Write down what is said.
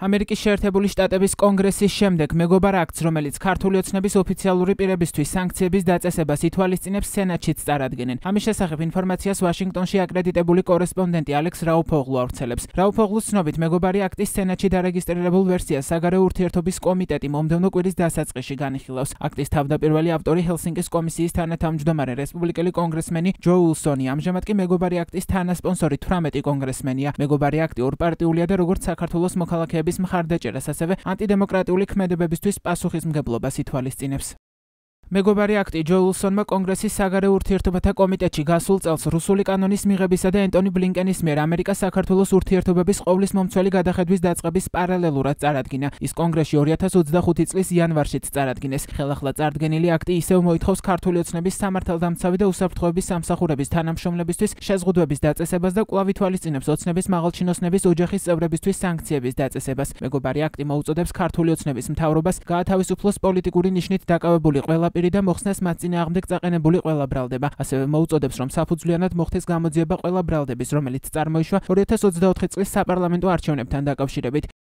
ამერიკის შეერთებული შტატების კონგრესის შემდეგ მეგობარ აქტს, რომელიც ქართული ოცნების ოფიციალური პირებისთვის სანქციების დაწესებას ითვალისწინებს, სენატშიც წარადგენენ. ამის შესახებ ინფორმაციას ვაშინგტონში აკრედიტებული კორესპონდენტი ალექს რაუფოღლუ ავრცელებს. რაუფოღლუს ცნობით, მეგობარი აქტის სენატში დარეგისტრირებულ ვერსიას საგარეო ურთიერთობის კომიტეტი მომდევნო კვირის დასაწყისში განიხილავს. აქტის თავდაპირველი ავტორი ჰელსინკის კომისიის თანათავმჯდომარე რესპუბლიკელი კონგრესმენი ჯო უილსონი, ამჟამად კი მეგობარი აქტის თანასპონსორი 18 კონგრესმენია. მეგობარი აქტი ორპარტიულია და როგორც საქართველოს მოქალაქეების მხარდაჭერას, ასევე ანტიდემოკრატიული ქმედებებისთვის პასუხისმგებლობას ითვალისწინებს. მეგობარი აქტი ჯო უილსონმა კონგრესის საგარეო ურთიერთობათა კომიტეტში გასულ წელს რუსული კანონის მიღებისა და ენტონი ბლინკენის მიერ ამერიკა-საქართველოს ურთიერთობების ყოვლის მომცველი გადახედვის დაწყების პარალელურად წარადგინა. ის კონგრესში 2025 წლის იანვარშიც წარადგინეს. ხელახლა წარდგენილი აქტი ისევ მოითხოვს ქართული ოცნების სამართალდამცავი და უსაფრთხოების სამსახურების თანამშრომლებისთვის შეზღუდვების დაწესებას და კვლავ ითვალისწინებს ოცნების მაღალჩინოსნების ოჯახის წევრებისთვის სანქციების დაწესებას. მეგობარი აქტი მოუწოდებს ქართული ოცნების მთავრობას გაათავისუფლოს პოლიტიკური ნიშნით დაკავებული ყველა პირი და მოხსნას მათ წინააღმდეგ წაყენებული ყველა ბრალდება. ასევე მოუწოდებს, რომ საფუძვლიანად მოხდეს გამოძიება ყველა ბრალდების, რომელიც წარმოიშვა 2024 წლის საპარლამენტო არჩევნებთან დაკავშირებით.